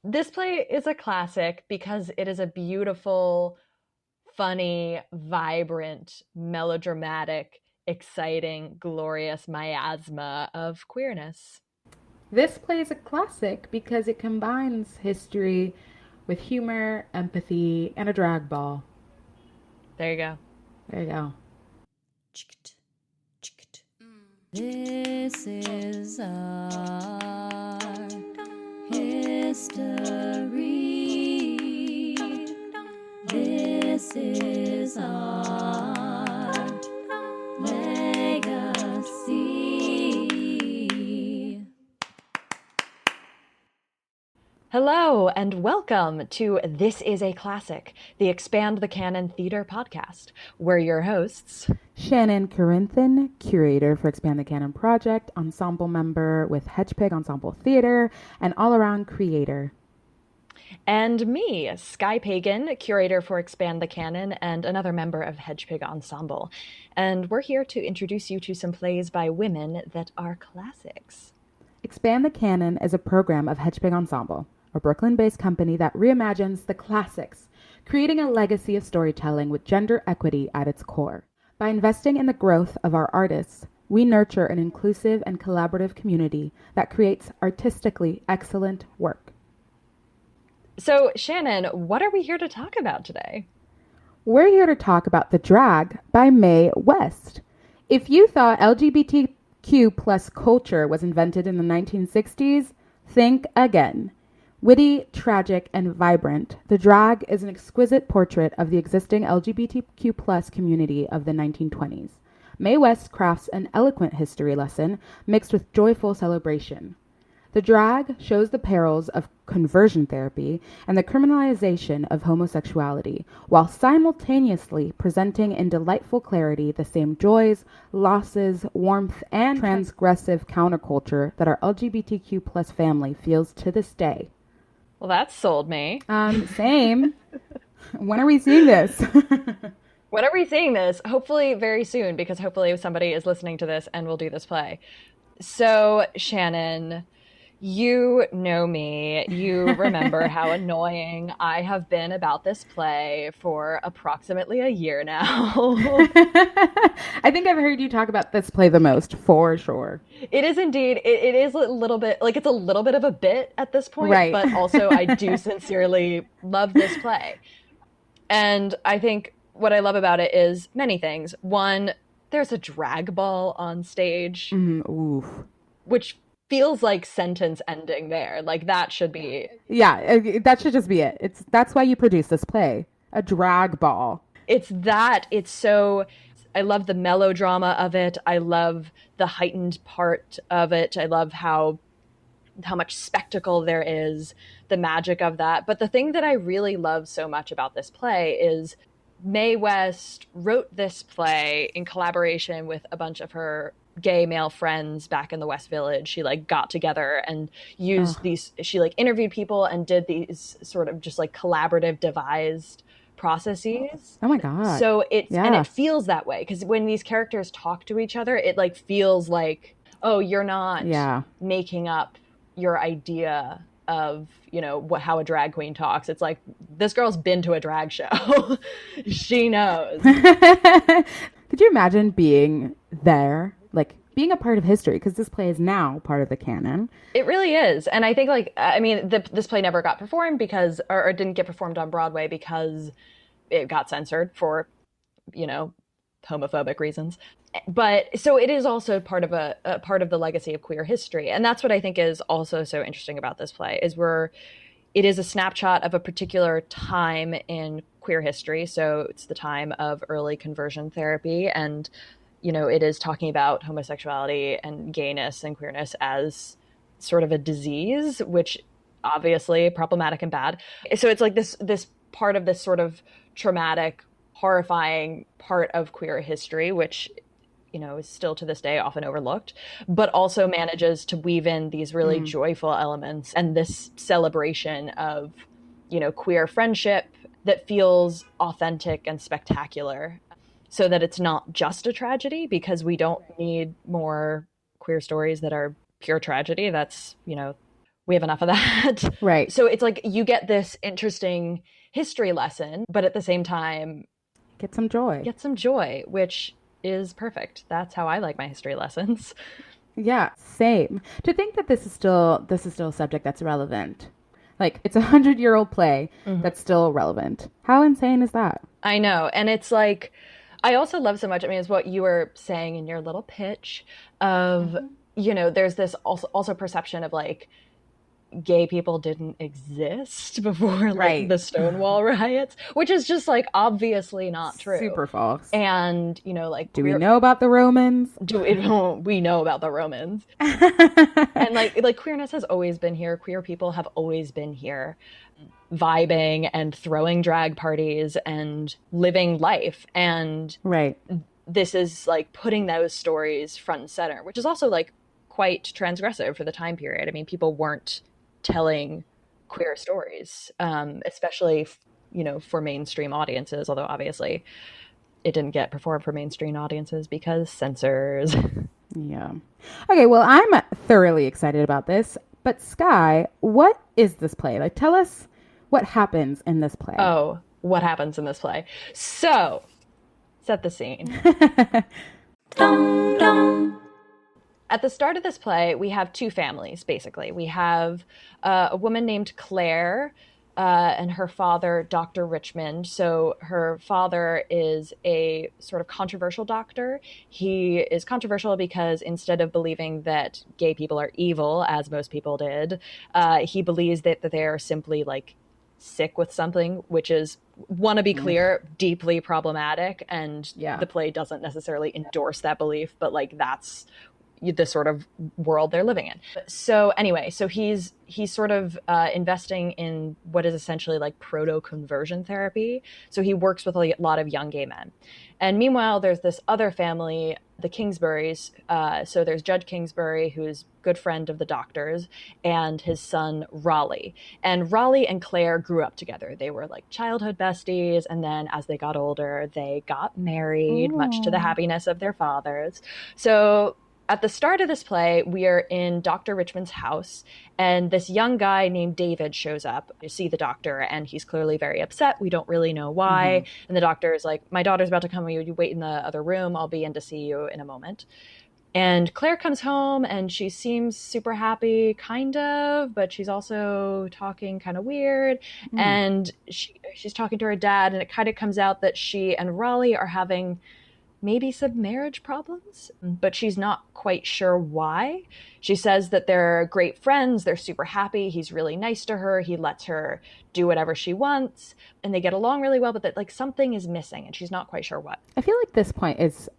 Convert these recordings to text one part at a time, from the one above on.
This play is a classic because it is a beautiful, funny, vibrant, melodramatic, exciting, glorious miasma of queerness. This play is a classic because it combines history with humor, empathy, and a drag ball. There you go. There you go. This is our history. This is our legacy. Hello and welcome to This is a Classic, the Expand the Canon Theater podcast. We're your hosts, Shannon, Corenthin, curator for Expand the Canon Project, ensemble member with Hedgepig Ensemble Theater, and all-around creator. and me, Skye Pagan, curator for Expand the Canon and another member of Hedgepig Ensemble. And we're here to introduce you to some plays by women that are classics. Expand the Canon is a program of Hedgepig Ensemble, a Brooklyn-based company that reimagines the classics, creating a legacy of storytelling with gender equity at its core. By investing in the growth of our artists, we nurture an inclusive and collaborative community that creates artistically excellent work. So, Shannon, what are we here to talk about today? We're here to talk about The Drag by Mae West. If you thought LGBTQ plus culture was invented in the 1960s, think again. Witty, tragic, and vibrant, The Drag is an exquisite portrait of the existing LGBTQ plus community of the 1920s. Mae West crafts an eloquent history lesson mixed with joyful celebration. The Drag shows the perils of conversion therapy and the criminalization of homosexuality, while simultaneously presenting in delightful clarity the same joys, losses, warmth, and transgressive counterculture that our LGBTQ plus family feels to this day. Well, that sold me. Same. When are we seeing this? When are we seeing this? Hopefully very soon, because hopefully somebody is listening to this and will do this play. So, Shannon, you know me. You remember how annoying I have been about this play for approximately a year now. I think I've heard you talk about this play the most, for sure. It is indeed. It is a little bit, like it's a little bit of a bit at this point, Right. But also I do sincerely love this play. And I think what I love about it is many things. One, there's a drag ball on stage, Oof. which feels like sentence ending there. Like that should be. Yeah, that should just be it. That's why you produce this play. A drag ball. It's that. It's so. I love the melodrama of it. I love the heightened part of it. I love how much spectacle there is, the magic of that. But the thing that I really love so much about this play is Mae West wrote this play in collaboration with a bunch of her gay male friends back in the West Village. She like got together and used these, she like interviewed people and did these sort of just like collaborative devised processes. Oh my God. So and Yeah. it feels that way because when these characters talk to each other, it like feels like, oh, you're not making up your idea of, you know, how a drag queen talks. It's like, this girl's been to a drag show. She knows. Could you imagine being there, like being a part of history? Because this play is now part of the canon. It really is. And I think, like, I mean, this play never got performed because, or didn't get performed on Broadway because it got censored for, you know, homophobic reasons. But so it is also part of a part of the legacy of queer history. And that's what I think is also so interesting about this play is it is a snapshot of a particular time in queer history. So it's the time of early conversion therapy. And, you know, it is talking about homosexuality and gayness and queerness as sort of a disease, which obviously problematic and bad. So it's like this part of this sort of traumatic, horrifying part of queer history, which, you know, is still to this day often overlooked, but also manages to weave in these really joyful elements and this celebration of, you know, queer friendship that feels authentic and spectacular, so that it's not just a tragedy, because we don't need more queer stories that are pure tragedy. That's, you know, we have enough of that. Right. So it's like you get this interesting history lesson, but at the same time, Get some joy. which is perfect. That's how I like my history lessons. Yeah, same. To think that this is still a subject that's relevant. Like, it's 100-year-old play that's still relevant. How insane is that? I know. And it's like, I also love so much, I mean, it's what you were saying in your little pitch of, you know, there's this also perception of like, gay people didn't exist before like the Stonewall riots, which is just like obviously not true. Super false. And, you know, like, do we know about the Romans? We know about the Romans. And like queerness has always been here. Queer people have always been here, vibing and throwing drag parties and living life. And this is like putting those stories front and center, which is also like quite transgressive for the time period. I mean, people weren't telling queer stories, especially, you know, for mainstream audiences, although obviously it didn't get performed for mainstream audiences because censors. Yeah. Okay, well, I'm thoroughly excited about this, but Skye, what is this play? Like, tell us what happens in this play. Oh, what happens in this play? So, set the scene. Dum dum. At the start of this play, we have two families, basically. We have a woman named Claire and her father, Dr. Richmond. So her father is a sort of controversial doctor. He is controversial because instead of believing that gay people are evil, as most people did, he believes that they are simply like sick with something, which is, want to be clear, deeply problematic. And the play doesn't necessarily endorse that belief, but like that's the sort of world they're living in. So anyway, so he's sort of investing in what is essentially like proto-conversion therapy. So he works with a lot of young gay men. And meanwhile, there's this other family, the Kingsburys. So there's Judge Kingsbury, who's a good friend of the doctor's, and his son, Raleigh. And Raleigh and Claire grew up together. They were like childhood besties. And then as they got older, they got married, much to the happiness of their fathers. So at the start of this play, we are in Dr. Richmond's house, and this young guy named David shows up to see the doctor, and he's clearly very upset. We don't really know why. And the doctor is like, my daughter's about to come. You wait in the other room. I'll be in to see you in a moment. And Claire comes home, and she seems super happy, kind of, but she's also talking kind of weird. And she's talking to her dad, and it kind of comes out that she and Raleigh are having maybe some marriage problems, but she's not quite sure why. She says that they're great friends. They're super happy. He's really nice to her. He lets her do whatever she wants, and they get along really well, but that like something is missing, and she's not quite sure what. I feel like this point is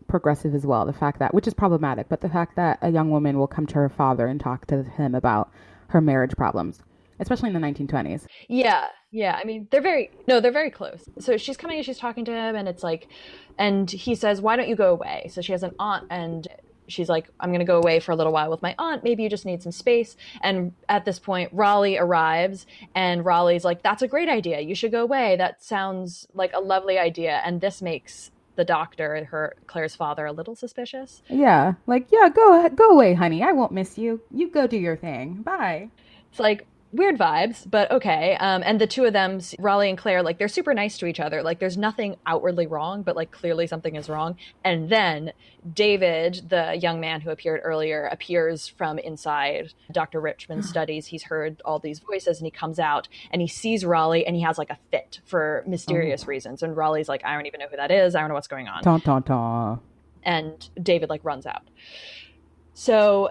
progressive as well. The fact that, which is problematic, but the fact that a young woman will come to her father and talk to him about her marriage problems, especially in the 1920s. Yeah. I mean, they're very close. So she's coming and she's talking to him, and it's like, and he says, why don't you go away? So she has an aunt, and she's like, I'm going to go away for a little while with my aunt. Maybe you just need some space. And at this point, Raleigh arrives, and Raleigh's like, that's a great idea. You should go away. That sounds like a lovely idea. And this makes the doctor, Claire's father, a little suspicious. Yeah. Like, yeah, go away, honey. I won't miss you. You go do your thing. Bye. It's like, weird vibes, but okay. And the two of them, Raleigh and Claire, like they're super nice to each other. Like there's nothing outwardly wrong, but like clearly something is wrong. And then David, the young man who appeared earlier, appears from inside Dr. Richmond's studies. He's heard all these voices, and he comes out and he sees Raleigh, and he has like a fit for mysterious reasons. And Raleigh's like, I don't even know who that is. I don't know what's going on. Dun, dun, dun. And David like runs out. So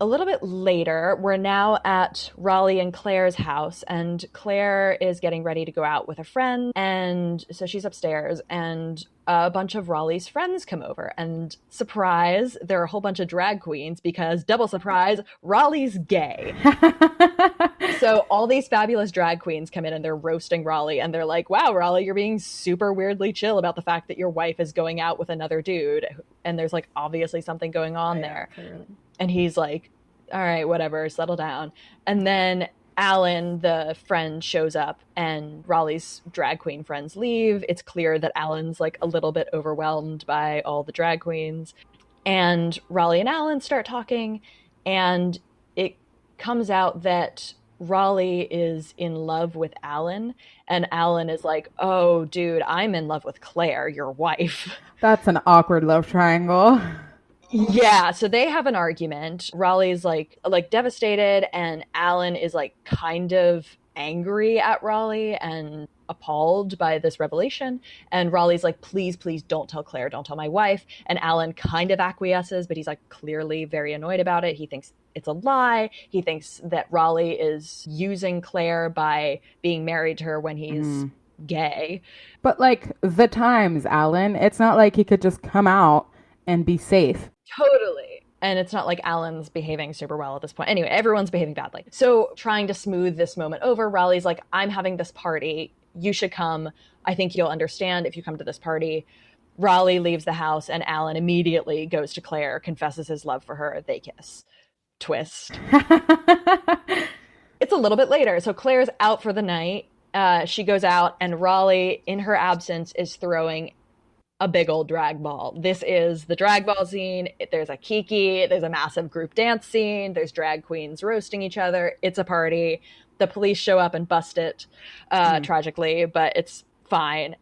a little bit later, we're now at Raleigh and Claire's house, and Claire is getting ready to go out with a friend, and so she's upstairs, and a bunch of Raleigh's friends come over, and surprise, there are a whole bunch of drag queens, because double surprise, Raleigh's gay. So all these fabulous drag queens come in, and they're roasting Raleigh, and they're like, wow, Raleigh, you're being super weirdly chill about the fact that your wife is going out with another dude, and there's like obviously something going on there. Clearly. And he's like, all right, whatever, settle down. And then Alan, the friend, shows up, and Raleigh's drag queen friends leave. It's clear that Alan's like a little bit overwhelmed by all the drag queens. And Raleigh and Alan start talking, and it comes out that Raleigh is in love with Alan, and Alan is like, oh, dude, I'm in love with Claire, your wife. That's an awkward love triangle. Yeah, so they have an argument. Raleigh's like devastated, and Alan is like kind of angry at Raleigh and appalled by this revelation. And Raleigh's like, please, please don't tell Claire, don't tell my wife. And Alan kind of acquiesces, but he's like clearly very annoyed about it. He thinks it's a lie. He thinks that Raleigh is using Claire by being married to her when he's gay. But like the times, Alan, it's not like he could just come out and be safe. Totally. And it's not like Alan's behaving super well at this point. Anyway, everyone's behaving badly. So trying to smooth this moment over, Raleigh's like, I'm having this party. You should come. I think you'll understand if you come to this party. Raleigh leaves the house, and Alan immediately goes to Claire, confesses his love for her. They kiss. Twist. It's a little bit later. So Claire's out for the night. She goes out, and Raleigh, in her absence, is throwing a big old drag ball. This is the drag ball scene. There's a kiki. There's a massive group dance scene. There's drag queens roasting each other. It's a party. The police show up and bust it, tragically, but it's fine.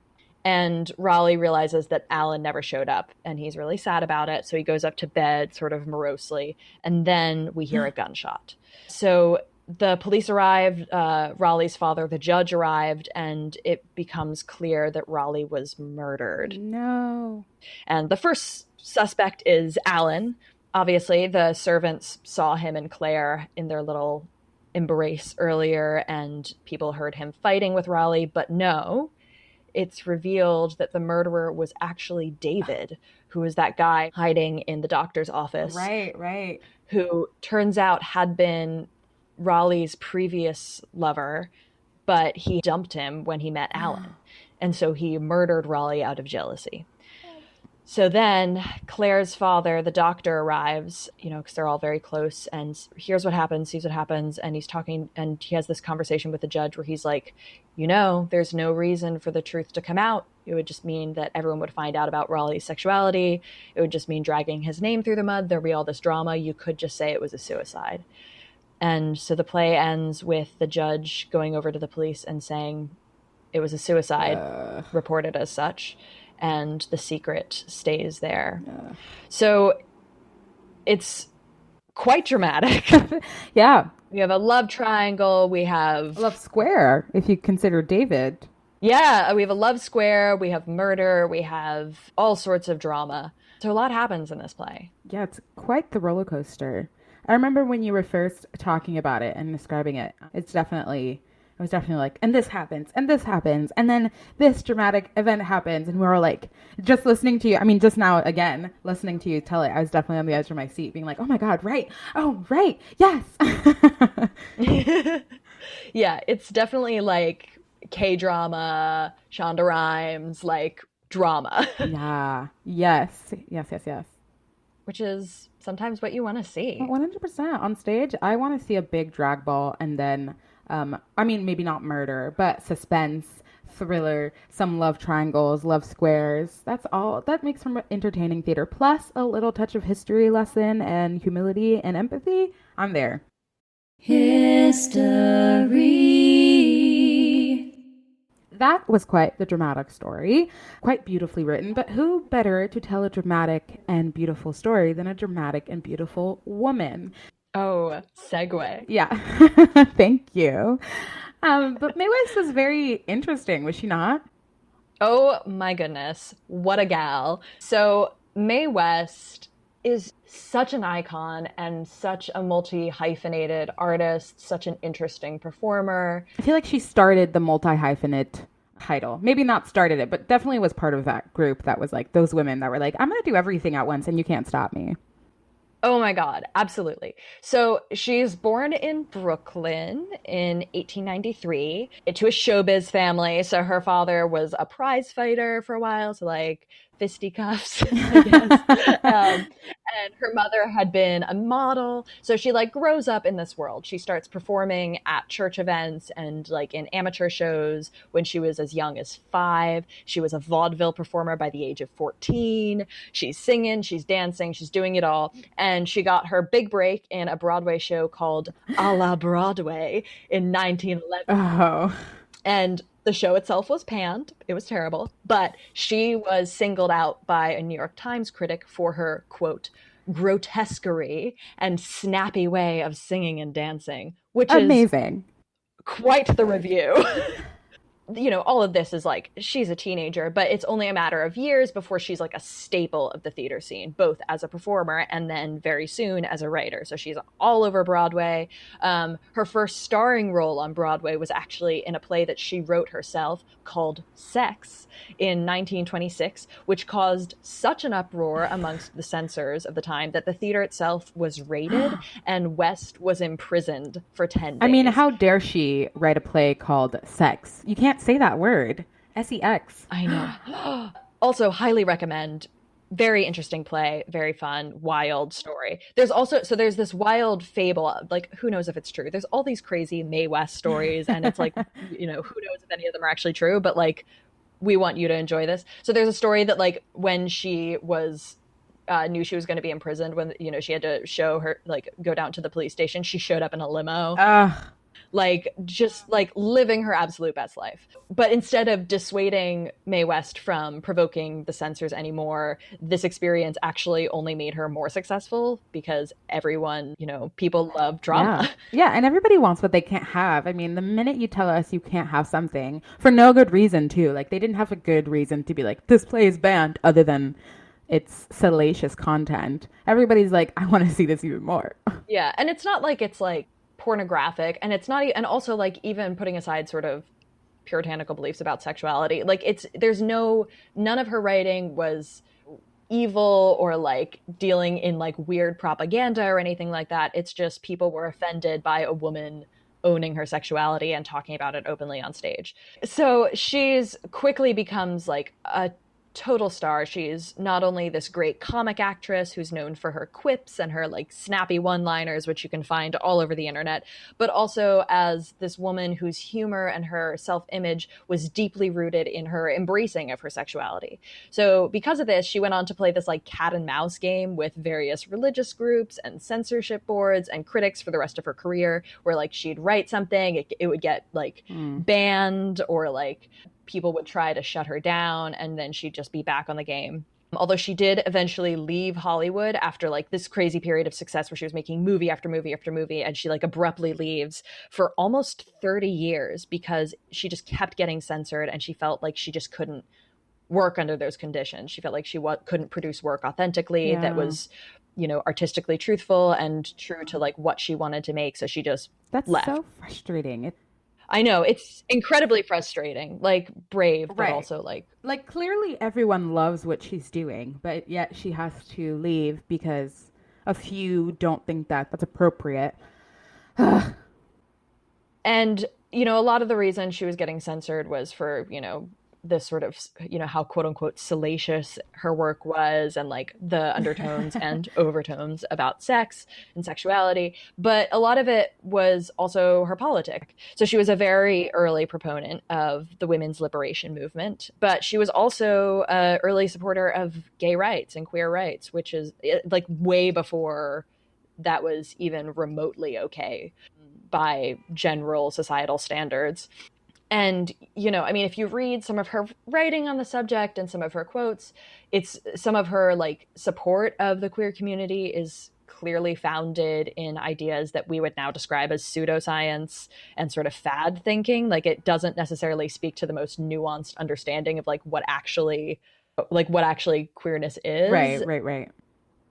And Raleigh realizes that Alan never showed up, and he's really sad about it. So he goes up to bed sort of morosely. And then we hear a gunshot. So the police arrived, Raleigh's father, the judge, arrived, and it becomes clear that Raleigh was murdered. No. And the first suspect is Alan. Obviously, the servants saw him and Claire in their little embrace earlier, and people heard him fighting with Raleigh, but no, it's revealed that the murderer was actually David, who was that guy hiding in the doctor's office. Right. Who turns out had been Raleigh's previous lover, but he dumped him when he met Alan. And so he murdered Raleigh out of jealousy. So then Claire's father, the doctor, arrives, because they're all very close, and hears what happens, sees what happens, and he's talking, and he has this conversation with the judge where he's like, there's no reason for the truth to come out. It would just mean that everyone would find out about Raleigh's sexuality. It would just mean dragging his name through the mud. There'd be all this drama. You could just say it was a suicide. And so the play ends with the judge going over to the police and saying it was a suicide, reported as such, and the secret stays there. So it's quite dramatic. Yeah. We have a love triangle. We have... love square, if you consider David. Yeah, we have a love square. We have murder. We have all sorts of drama. So a lot happens in this play. Yeah, it's quite the roller coaster. I remember when you were first talking about it and describing it, I was definitely like, and this happens, and then this dramatic event happens, and we were like, just listening to you, just now, again, listening to you tell it, I was definitely on the edge of my seat, being like, oh my God, right, oh, right, yes. Yeah, it's definitely like K-drama, Shonda Rhimes, like drama. Yeah, yes. Which is sometimes what you want to see. 100%. On stage, I want to see a big drag ball, and then, maybe not murder, but suspense, thriller, some love triangles, love squares. That's all. That makes from entertaining theater. Plus a little touch of history lesson and humility and empathy. I'm there. History. That was quite the dramatic story, quite beautifully written, but who better to tell a dramatic and beautiful story than a dramatic and beautiful woman? Oh, segue. Yeah, thank you. But Mae West was very interesting, was she not? Oh my goodness, what a gal. So Mae West is such an icon and such a multi-hyphenated artist, such an interesting performer. I feel like she started the multi-hyphenate title. Maybe not started it, but definitely was part of that group that was like those women that were like, I'm going to do everything at once and you can't stop me. Oh my God, absolutely. So she's born in Brooklyn in 1893 to a showbiz family. So her father was a prize fighter for a while. So like fisticuffs, I guess. And her mother had been a model. So she like grows up in this world. She starts performing at church events and like in amateur shows when she was as young as 5. She was a vaudeville performer by the age of 14. She's singing, she's dancing, she's doing it all. And she got her big break in a Broadway show called A la Broadway in 1911. Oh. And the show itself was panned. It was terrible. But she was singled out by a New York Times critic for her, quote, grotesquerie and snappy way of singing and dancing, which amazing. Is quite the review. You know, all of this is like, she's a teenager, but it's only a matter of years before she's like a staple of the theater scene, both as a performer and then very soon as a writer. So she's all over Broadway. Her first starring role on Broadway was actually in a play that she wrote herself called Sex in 1926, which caused such an uproar amongst the censors of the time that the theater itself was raided and West was imprisoned for 10 days. I mean, how dare she write a play called Sex? You can't say that word. S-E-X. I know. Also, highly recommend. Very interesting play, very fun, wild story. There's also, so there's this wild fable, like who knows if it's true. There's all these crazy Mae West stories and it's like, you know, who knows if any of them are actually true, but like, we want you to enjoy this. So there's a story that like when she was, knew she was going to be imprisoned, when, you know, she had to show her, like go down to the police station, she showed up in a limo. Like just like living her absolute best life. But instead of dissuading Mae West from provoking the censors anymore, this experience actually only made her more successful because everyone, you know, people love drama. Yeah, and everybody wants what they can't have. I mean, the minute you tell us you can't have something for no good reason too, like they didn't have a good reason to be like, this play is banned other than it's salacious content. Everybody's like, I want to see this even more. Yeah, and it's not like it's like pornographic, and it's not, and also like even putting aside sort of puritanical beliefs about sexuality, like there's none of her writing was evil or like dealing in like weird propaganda or anything like that. It's just people were offended by a woman owning her sexuality and talking about it openly on stage. So she's quickly becomes like a total star. She's not only this great comic actress who's known for her quips and her like snappy one-liners, which you can find all over the internet, but also as this woman whose humor and her self-image was deeply rooted in her embracing of her sexuality. So because of this, she went on to play this like cat and mouse game with various religious groups and censorship boards and critics for the rest of her career, where like she'd write something, it would get like banned, or like people would try to shut her down, and then she'd just be back on the game. Although she did eventually leave Hollywood after like this crazy period of success where she was making movie after movie after movie, and she like abruptly leaves for almost 30 years because she just kept getting censored and she felt like she just couldn't work under those conditions. She felt like she couldn't produce work authentically that was, you know, artistically truthful and true to like what she wanted to make. So she just left. That's so frustrating. I know, it's incredibly frustrating, like brave, but also like clearly everyone loves what she's doing, but yet she has to leave because a few don't think that that's appropriate. And, you know, a lot of the reason she was getting censored was for, you know, this sort of, you know, how quote unquote salacious her work was, and like the undertones and overtones about sex and sexuality. But a lot of it was also her politic. So she was a very early proponent of the women's liberation movement, but she was also an early supporter of gay rights and queer rights, which is like way before that was even remotely okay by general societal standards. And, you know, I mean, if you read some of her writing on the subject and some of her quotes, it's some of her like support of the queer community is clearly founded in ideas that we would now describe as pseudoscience and sort of fad thinking. Like it doesn't necessarily speak to the most nuanced understanding of like what actually queerness is. Right.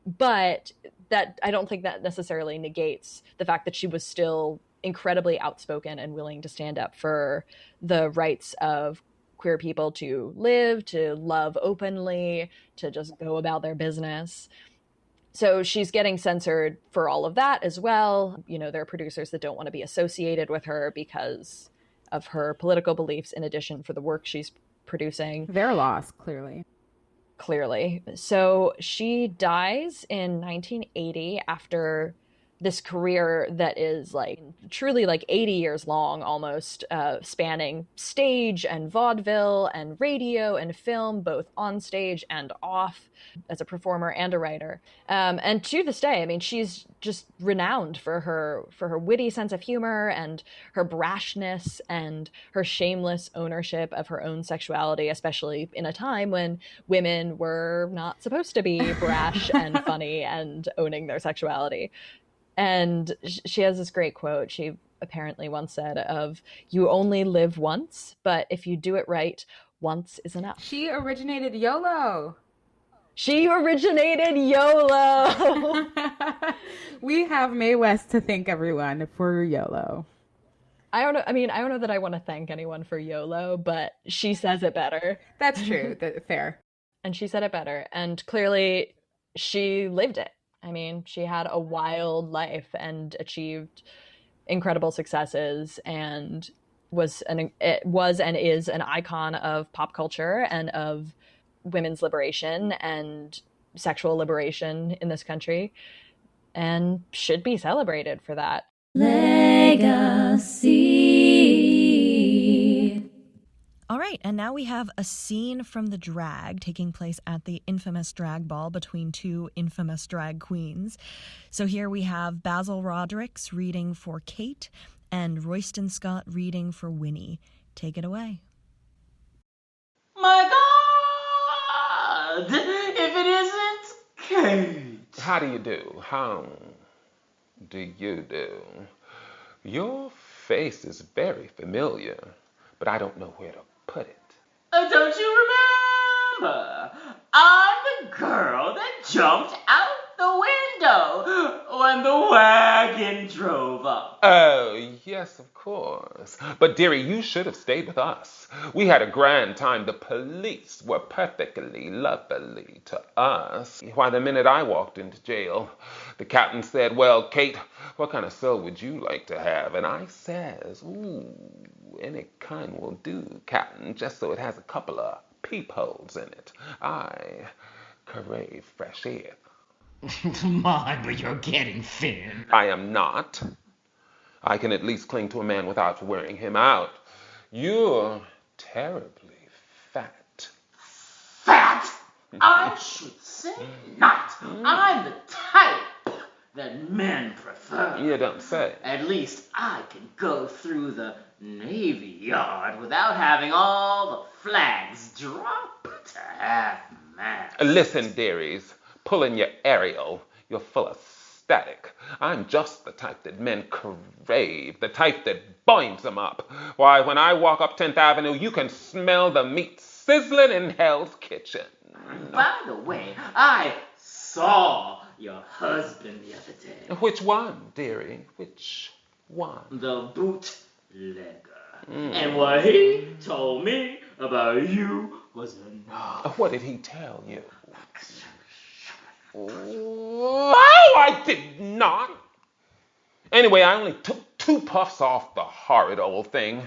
But that, I don't think that necessarily negates the fact that she was still incredibly outspoken and willing to stand up for the rights of queer people to live, to love openly, to just go about their business. So she's getting censored for all of that as well. You know, there are producers that don't want to be associated with her because of her political beliefs, in addition for the work she's producing. Their loss, clearly. clearly. So she dies in 1980 after this career that is like truly like 80 years long almost, spanning stage and vaudeville and radio and film, both on stage and off, as a performer and a writer. And to this day, I mean, she's just renowned for her witty sense of humor and her brashness and her shameless ownership of her own sexuality, especially in a time when women were not supposed to be brash and funny and owning their sexuality. And she has this great quote she apparently once said of, "You only live once, but if you do it right, once is enough." She originated YOLO. She originated YOLO. We have Mae West to thank everyone for YOLO. I don't know. I mean, I don't know that I want to thank anyone for YOLO, but she says it better. That's true. Fair. And she said it better. And clearly she lived it. I mean, she had a wild life and achieved incredible successes and was and is an icon of pop culture and of women's liberation and sexual liberation in this country, and should be celebrated for that. Legacy. All right, and now we have a scene from the drag taking place at the infamous drag ball between two infamous drag queens. So here we have Basil Rodericks reading for Kate and Royston Scott reading for Winnie. Take it away. My God! If it isn't Kate! How do you do? How do you do? Your face is very familiar, but I don't know where to put it. Don't you remember? I'm the girl that jumped out the window when the wagon drove up. Oh, yes, of course. But, dearie, you should have stayed with us. We had a grand time. The police were perfectly lovely to us. Why, the minute I walked into jail, the captain said, "Well, Kate, what kind of cell would you like to have?" And I says, "Ooh, any kind will do, Captain, just so it has a couple of peepholes in it. I crave fresh air." My, but you're getting thin. I am not. I can at least cling to a man without wearing him out. You're terribly fat. Fat? I should say not. I'm the type that men prefer. You don't say. At least I can go through the Navy Yard without having all the flags drop to half-mast. Listen, dearies, pull in your Ariel. You're full of static. I'm just the type that men crave, the type that binds them up. Why, when I walk up 10th Avenue, you can smell the meat sizzling in Hell's Kitchen. By the way, I saw your husband the other day. Which one, dearie? Which one? The bootlegger. And what he told me about you was enough. What did he tell you? Oh, I did not. Anyway, I only took 2 puffs off the horrid old thing.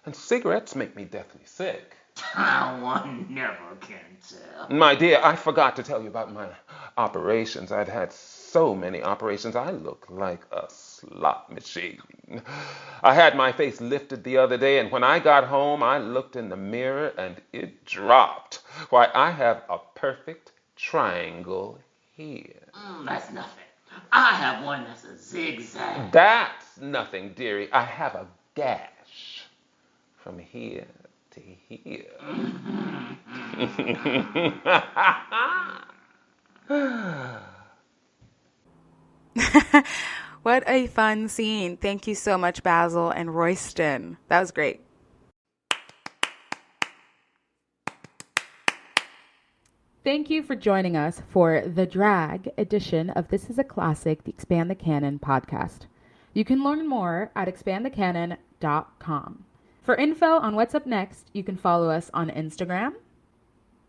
And cigarettes make me deathly sick. One never can tell. My dear, I forgot to tell you about my operations. I've had so many operations, I look like a slot machine. I had my face lifted the other day, and when I got home, I looked in the mirror and it dropped. Why, I have a perfect triangle here. That's nothing. I have one that's a zigzag. That's nothing, dearie. I have a gash from here to here. What a fun scene. Thank you so much, Basil and Royston. That was great. Thank you for joining us for the drag edition of This is a Classic, the Expand the Canon podcast. You can learn more at expandthecanon.com. For info on what's up next, you can follow us on Instagram,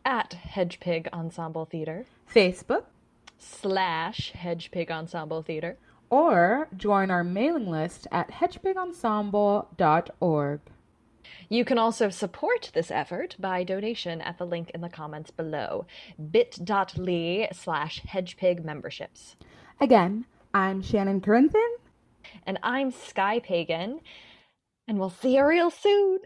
At Hedgepig Ensemble Theater, Facebook, /Hedgepig Ensemble Theater, or join our mailing list at hedgepigensemble.org. You can also support this effort by donation at the link in the comments below, bit.ly/hedgepig memberships. Again, I'm Shannon Corenthin. And I'm Skye Pagan, and we'll see you real soon.